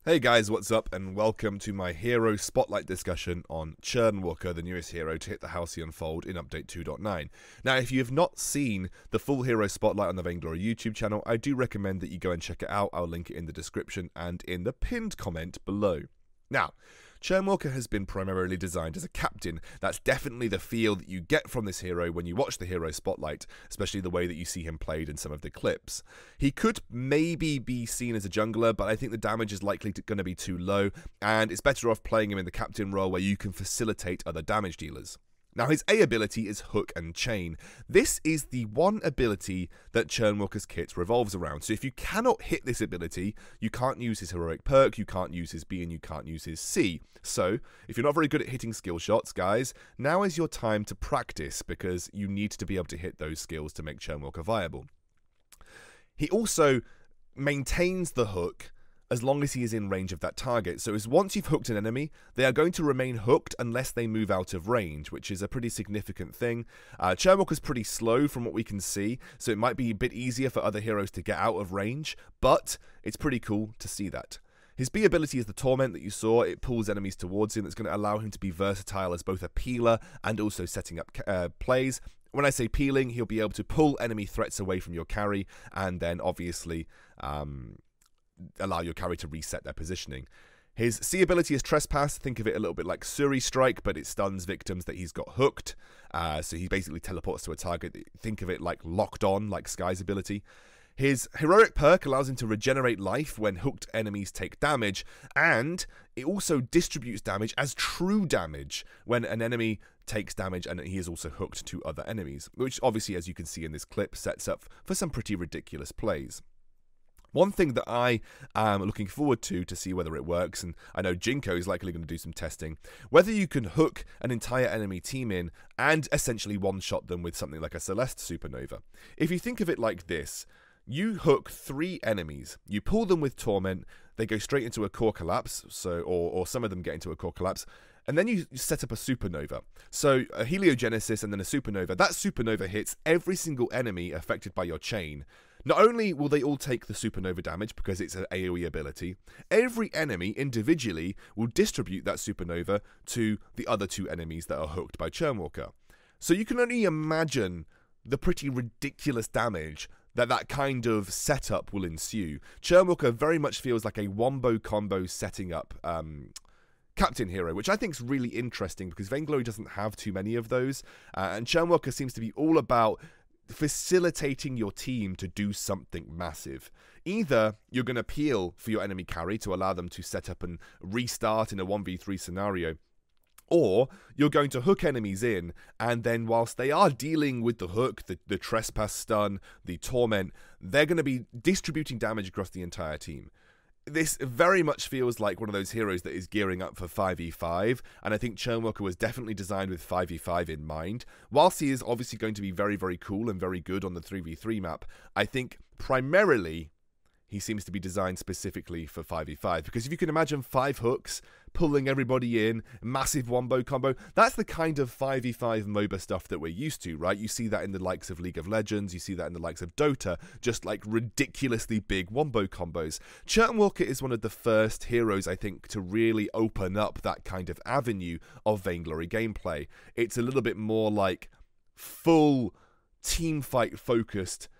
Hey guys, what's up, and welcome to my hero spotlight discussion on Churnwalker, the newest hero to hit the Halcyon Fold in Update 2.9. Now, if you have not seen the full hero spotlight on the Vainglory YouTube channel, I do recommend that you go and check it out. I'll link it in the description and in the pinned comment below. Now, Churnwalker has been primarily designed as a captain. That's definitely the feel that you get from this hero when you watch the hero spotlight, especially the way that you see him played in some of the clips. He could maybe be seen as a jungler, but I think the damage is likely going to be too low, and it's better off playing him in the captain role where you can facilitate other damage dealers. Now, his A ability is Hook and Chain. This is the one ability that Churnwalker's kit revolves around. So if you cannot hit this ability, you can't use his heroic perk, you can't use his B, and you can't use his C. So, if you're not very good at hitting skill shots, guys, now is your time to practice, because you need to be able to hit those skills to make Churnwalker viable. He also maintains the hook as long as he is in range of that target. So as once you've hooked an enemy, they are going to remain hooked unless they move out of range, which is a pretty significant thing. Churnwalker's pretty slow from what we can see, so it might be a bit easier for other heroes to get out of range, but it's pretty cool to see that. His B ability is the Torment that you saw. It pulls enemies towards him. That's going to allow him to be versatile as both a peeler and also setting up plays. When I say peeling, he'll be able to pull enemy threats away from your carry, and then obviously allow your carry to reset their positioning. His C ability is Trespass. Think of it a little bit like Suri Strike, but it stuns victims that he's got hooked. So he basically teleports to a target. Think of it like Locked On, like Sky's ability. His heroic perk allows him to regenerate life when hooked enemies take damage, and it also distributes damage as true damage when an enemy takes damage and he is also hooked to other enemies, which obviously, as you can see in this clip, sets up for some pretty ridiculous plays. One thing that I am looking forward to see whether it works, and I know Jinko is likely going to do some testing, whether you can hook an entire enemy team in and essentially one-shot them with something like a Celeste Supernova. If you think of it like this, you hook 3 enemies, you pull them with Torment, they go straight into a core collapse, or some of them get into a core collapse, and then you set up a supernova. So a heliogenesis and then a supernova. That supernova hits every single enemy affected by your chain. Not only will they all take the supernova damage because it's an AoE ability, every enemy individually will distribute that supernova to the other 2 enemies that are hooked by Churnwalker. So you can only imagine the pretty ridiculous damage that kind of setup will ensue. Churnwalker very much feels like a wombo combo setting up captain hero, which I think is really interesting because Vainglory doesn't have too many of those, and Churnwalker seems to be all about facilitating your team to do something massive. Either you're going to peel for your enemy carry to allow them to set up and restart in a 1v3 scenario, or you're going to hook enemies in, and then whilst they are dealing with the hook, the trespass stun, the torment, they're going to be distributing damage across the entire team. This very much feels like one of those heroes that is gearing up for 5v5, and I think Churnwalker was definitely designed with 5v5 in mind. Whilst he is obviously going to be very, very cool and very good on the 3v3 map, I think primarily he seems to be designed specifically for 5v5, because if you can imagine 5 hooks, pulling everybody in, massive wombo combo, that's the kind of 5v5 MOBA stuff that we're used to, right? You see that in the likes of League of Legends, you see that in the likes of Dota, just like ridiculously big wombo combos. Churnwalker is one of the first heroes, I think, to really open up that kind of avenue of Vainglory gameplay. It's a little bit more like full teamfight focused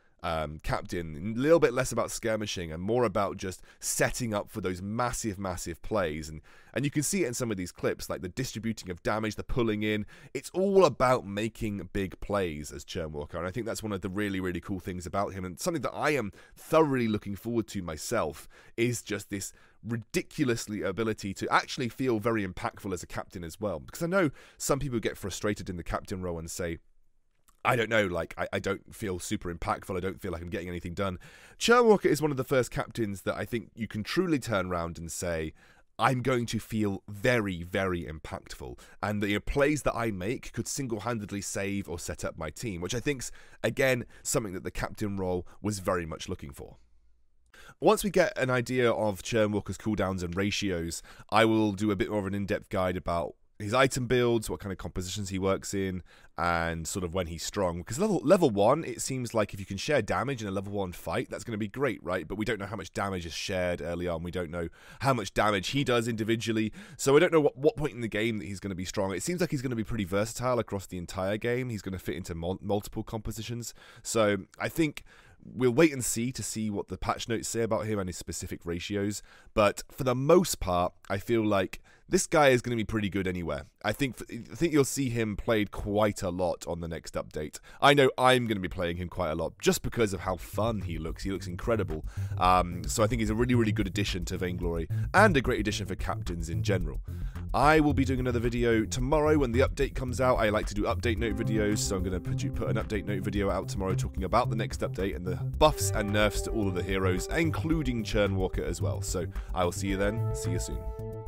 captain, a little bit less about skirmishing and more about just setting up for those massive plays, and you can see it in some of these clips, like the distributing of damage, the pulling in. It's all about making big plays as Churnwalker, and I think that's one of the really cool things about him, and something that I am thoroughly looking forward to myself is just this ridiculously ability to actually feel very impactful as a captain as well, because I know some people get frustrated in the captain role and say, I don't know, like, I don't feel super impactful, I don't feel like I'm getting anything done. Churnwalker is one of the first captains that I think you can truly turn around and say, I'm going to feel very impactful, and the plays that I make could single-handedly save or set up my team, which I think's, again, something that the captain role was very much looking for. Once we get an idea of Churnwalker's cooldowns and ratios, I will do a bit more of an in-depth guide about his item builds, what kind of compositions he works in, and sort of when he's strong. Because level 1, it seems like if you can share damage in a level 1 fight, that's going to be great, right? But we don't know how much damage is shared early on. We don't know how much damage he does individually. So I don't know what point in the game that he's going to be strong. It seems like he's going to be pretty versatile across the entire game. He's going to fit into multiple compositions. So I think we'll wait and see to see what the patch notes say about him and his specific ratios. But for the most part, I feel like this guy is going to be pretty good anywhere. I think you'll see him played quite a lot on the next update. I know I'm going to be playing him quite a lot just because of how fun he looks. He looks incredible. So I think he's a really, really good addition to Vainglory and a great addition for captains in general. I will be doing another video tomorrow when the update comes out. I like to do update note videos, so I'm going to put an update note video out tomorrow talking about the next update and the buffs and nerfs to all of the heroes, including Churnwalker as well. So I will see you then. See you soon.